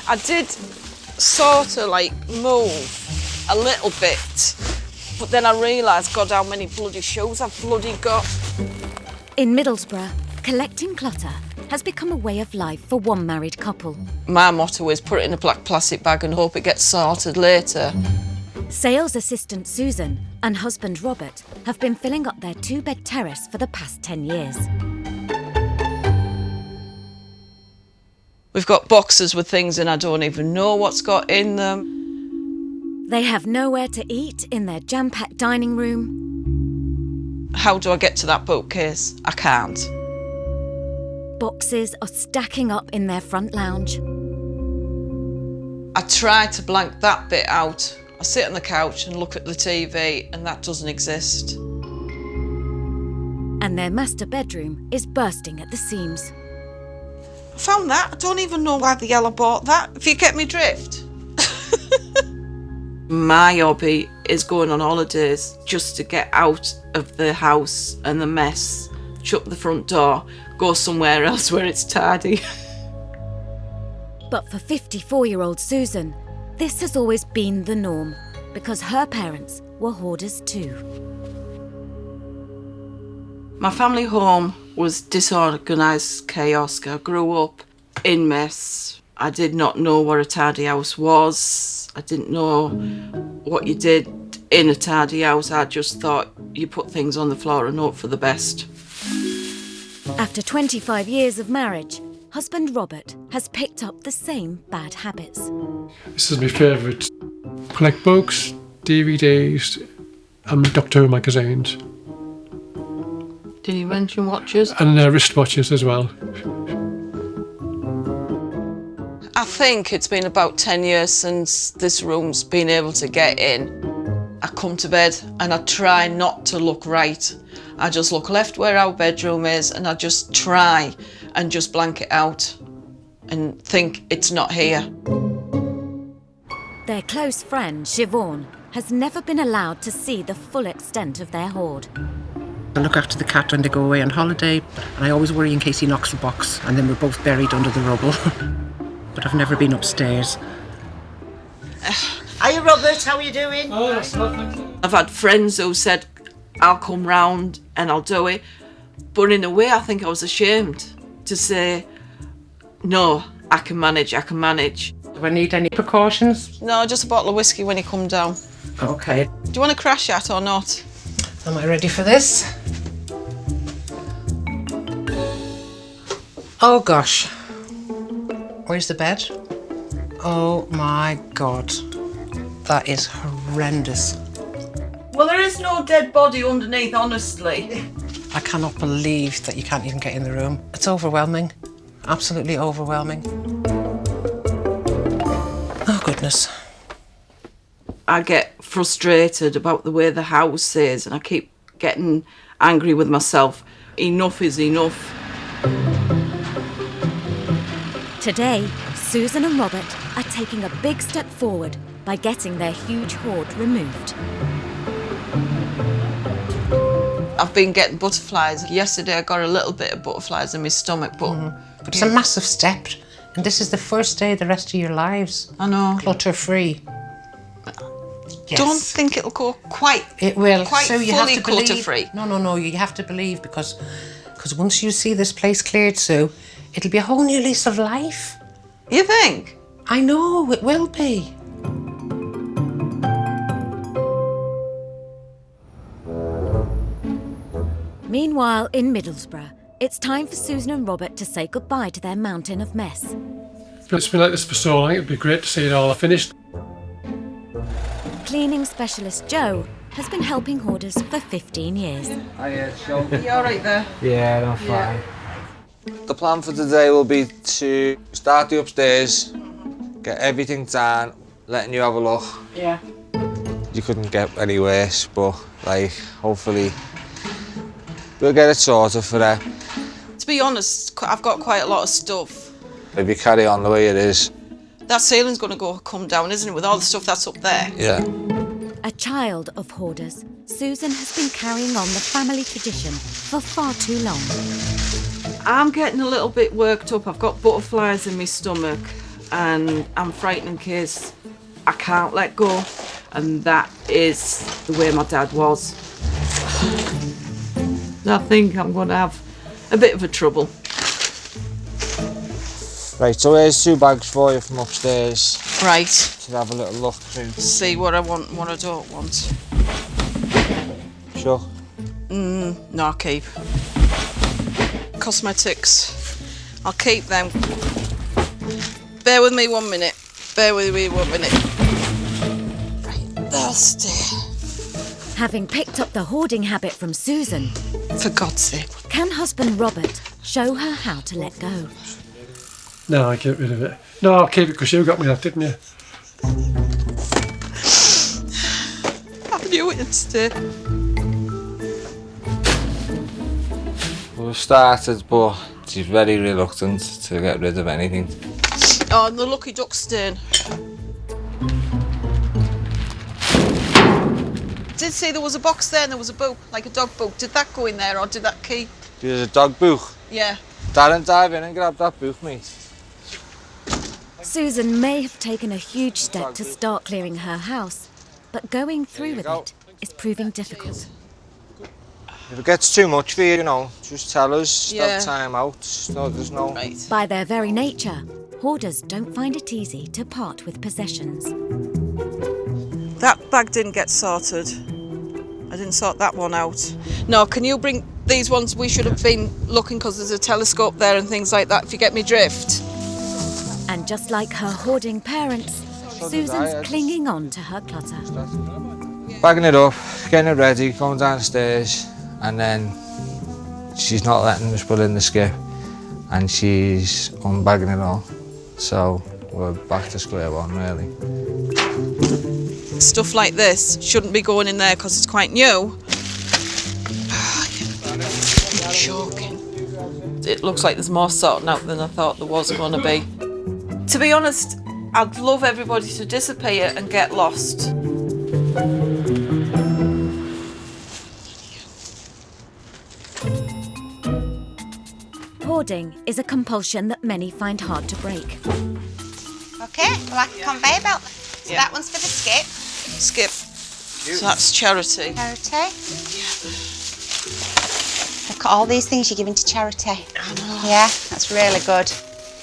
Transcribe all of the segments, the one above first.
I did sort of like move a little bit, but then I realised, God, how many bloody shoes I've bloody got. In Middlesbrough, collecting clutter has become a way of life for one married couple. My motto is put it in a black plastic bag and hope it gets sorted later. Sales assistant Susan and husband Robert have been filling up their two-bed terrace for the past 10 years. We've got boxes with things and I don't even know what's got in them. They have nowhere to eat in their jam-packed dining room. How do I get to that bookcase? I can't. Boxes are stacking up in their front lounge. I try to blank that bit out. I sit on the couch and look at the TV and that doesn't exist. And their master bedroom is bursting at the seams. I found that. I don't even know why the hell I bought that, if you get me drift. My hobby is going on holidays just to get out of the house and the mess, shut the front door, go somewhere else where it's tidy. But for 54-year-old Susan, this has always been the norm because her parents were hoarders too. My family home was disorganised chaos. I grew up in mess. I did not know what a tidy house was. I didn't know what you did in a tidy house. I just thought you put things on the floor and hope for the best. After 25 years of marriage, husband Robert has picked up the same bad habits. This is my favourite. Collect books, DVDs and Doctor Who magazines. Did you mention watches? And wristwatches as well. I think it's been about 10 years since this room's been able to get in. I come to bed and I try not to look right. I just look left where our bedroom is and I just try and just blank it out and think it's not here. Their close friend, Siobhan, has never been allowed to see the full extent of their hoard. I look after the cat when they go away on holiday, and I always worry in case he knocks the box and then we're both buried under the rubble. But I've never been upstairs. Hiya Robert, how are you doing? Oh, that's lovely. I've had friends who said, I'll come round and I'll do it. But in a way, I think I was ashamed to say, no, I can manage. Do I need any precautions? No, just a bottle of whiskey when you come down. Okay. Do you want to crash at or not? Am I ready for this? Oh gosh. Where's the bed? Oh my God. That is horrendous. Well, there is no dead body underneath, honestly. I cannot believe that you can't even get in the room. It's overwhelming. Absolutely overwhelming. Oh goodness. I get frustrated about the way the house is and I keep getting angry with myself. Enough is enough. Today, Susan and Robert are taking a big step forward by getting their huge hoard removed. I've been getting butterflies. Yesterday I got a little bit of butterflies in my stomach, but It's a massive step, and this is the first day of the rest of your lives. I know. Clutter-free. Yes. Don't think it'll go quite. It will. Quite so you fully have to believe. clutter-free. No. You have to believe because once you see this place cleared, Sue, it'll be a whole new lease of life. You think? I know it will be. Meanwhile, in Middlesbrough, it's time for Susan and Robert to say goodbye to their mountain of mess. It's been like this for so long, it'd be great to see it all finished. Cleaning specialist Joe has been helping hoarders for 15 years. Hiya, Joe. You all right there? Yeah, I'm fine. The plan for today will be to start the upstairs, get everything done, letting you have a look. Yeah. You couldn't get any worse, but like, hopefully we'll get it sorted for that. To be honest, I've got quite a lot of stuff. If you carry on the way it is. That ceiling's going to come down, isn't it, with all the stuff that's up there? Yeah. A child of hoarders, Susan has been carrying on the family tradition for far too long. I'm getting a little bit worked up. I've got butterflies in my stomach. and I'm frightened in case I can't let go, and that is the way my dad was. I think I'm going to have a bit of a trouble. Right, so here's 2 bags for you from upstairs. Right. To have a little look through. See what I want and what I don't want. Sure. No, I'll keep. Cosmetics. I'll keep them. Bear with me 1 minute. Bear with me 1 minute. Right, they'll stay. Having picked up the hoarding habit from Susan, For God's sake. can husband Robert show her how to let go? No, I get rid of it. No, I'll keep it because you got me that, didn't you? I knew it'd stay. We've started, but she's very reluctant to get rid of anything. Oh, and the lucky duck stain. Did see there was a box there and there was a book, like a dog book. Did that go in there or did that keep? There's a dog book. Yeah. Darren, dive in and grab that book, mate. Susan may have taken a huge step to start clearing her house, but going through with it is proving difficult. If it gets too much for you, you know, just tell us, stop Yeah. time out. No, there's no... Right. By their very nature, hoarders don't find it easy to part with possessions. That bag didn't get sorted. I didn't sort that one out. No, can you bring these ones? We should have been looking because there's a telescope there and things like that, if you get me drift. And just like her hoarding parents, Susan's clinging on to her clutter. Bagging it up, getting it ready, going downstairs, and then she's not letting us put in the skip, and she's unbagging it all. So we're back to square one, really. Stuff like this shouldn't be going in there because it's quite new. I'm choking. It looks like there's more sorting out than I thought there was going to be. To be honest, I'd love everybody to disappear and get lost. Hoarding is a compulsion that many find hard to break. Okay, like a conveyor belt. So Yeah. that one's for the skip. Skip. So that's charity. Charity. Look at all these things you're giving to charity. Yeah, that's really good.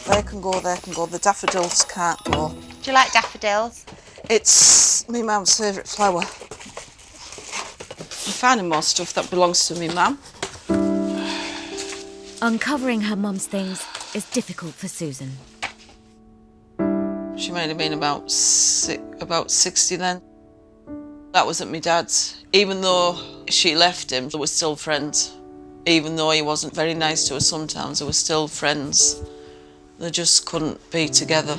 They can go, they can go. The daffodils can't go. Do you like daffodils? It's my mum's favourite flower. I'm finding more stuff that belongs to my mum. Uncovering her mum's things is difficult for Susan. She might have been about 60 then. That was at my dad's. Even though she left him, they were still friends. Even though he wasn't very nice to her sometimes, they were still friends. They just couldn't be together.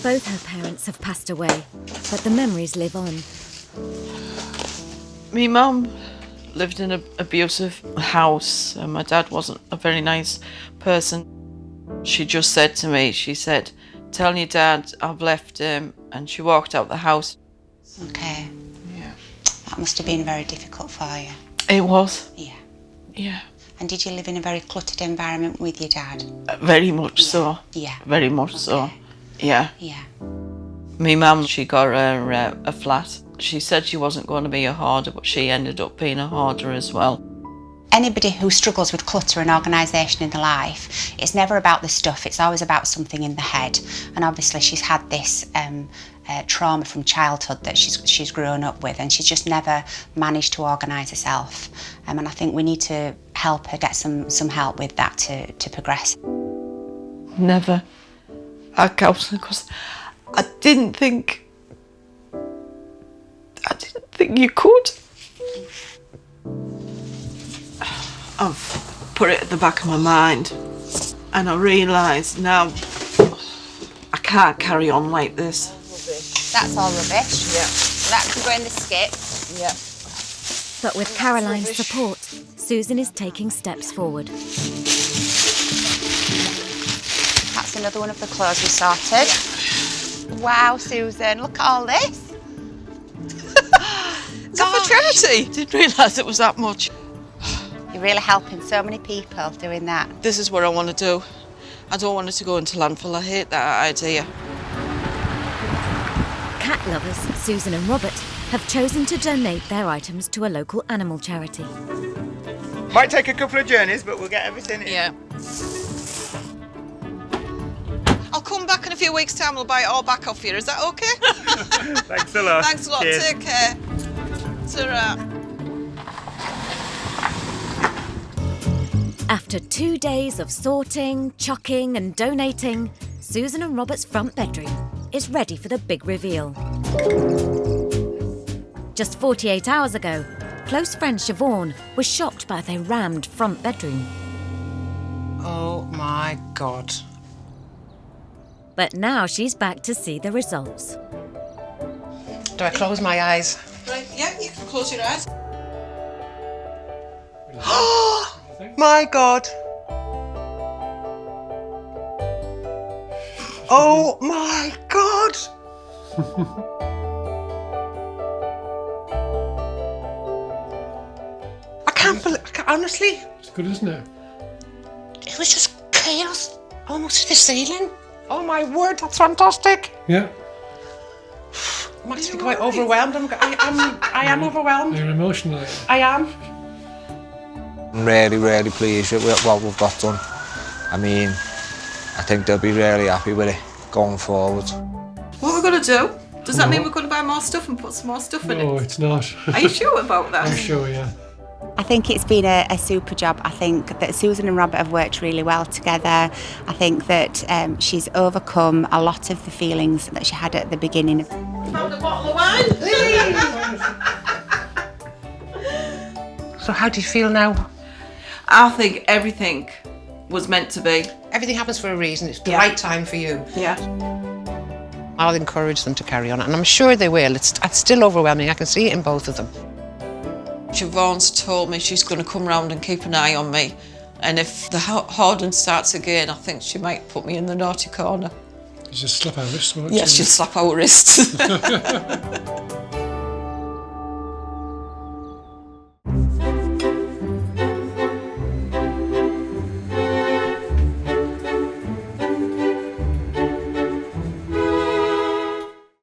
Both her parents have passed away, but the memories live on. My mum lived in an abusive house and my dad wasn't a very nice person. She just said to me, she said, "Tell your dad I've left him," and she walked out the house. Okay. Yeah. That must have been very difficult for you. It was. Yeah. Yeah. And did you live in a very cluttered environment with your dad? Very much so. Yeah. Very much so. Yeah. Yeah. My mum, she got her a flat. She said she wasn't going to be a hoarder, but she ended up being a hoarder as well. Anybody who struggles with clutter and organisation in their life, it's never about the stuff, it's always about something in the head. And obviously she's had this trauma from childhood that she's grown up with, and she's just never managed to organise herself. And I think we need to help her get some help with that to progress. Never had counselling because I didn't think you could. I've put it at the back of my mind and I realise now I can't carry on like this. That's all rubbish. Yeah. So that can go in the skip. Yeah. But with Caroline's support, Susan is taking steps forward. That's another one of the clothes we sorted. Yeah. Wow, Susan, look at all this. Is that for charity? Didn't realise it was that much. You're really helping so many people doing that. This is what I want to do. I don't want it to go into landfill. I hate that idea. Cat lovers Susan and Robert have chosen to donate their items to a local animal charity. Might take a couple of journeys, but we'll get everything in. Yeah. I'll come back in a few weeks' time. We'll buy it all back off you. Is that okay? Thanks a lot. Thanks a lot. Cheers. Take care. Ta-ra. After 2 days of sorting, chucking and donating, Susan and Robert's front bedroom is ready for the big reveal. Just 48 hours ago, close friend Siobhan was shocked by their rammed front bedroom. Oh my God. But now she's back to see the results. Do I close my eyes? Right, yeah, you can close your eyes. My God. Oh my God. I can't believe, honestly, It's good, isn't it? it was just chaos almost to the ceiling. Oh my word, that's fantastic. Yeah. I'm actually quite overwhelmed. I am overwhelmed. You're emotional. I am. I'm really, really pleased with what we've got done. I mean, I think they'll be really happy with it going forward. What we're going to do? Does that mean we're going to buy more stuff and put some more stuff in No, it? it's not. Are you sure about that? I'm sure, yeah. I think it's been a super job. I think that Susan and Robert have worked really well together. I think that she's overcome a lot of the feelings that she had at the beginning. Found a bottle of wine. So how do you feel now? I think everything was meant to be. Everything happens for a reason. It's the Yeah. right time for you. Yeah. I'll encourage them to carry on, and I'm sure they will. It's still overwhelming. I can see it in both of them. Siobhan's told me she's going to come round and keep an eye on me. And if the hoarding starts again, I think she might put me in the naughty corner. You just slap our wrists, won't Yeah, you? she'll slap our wrists.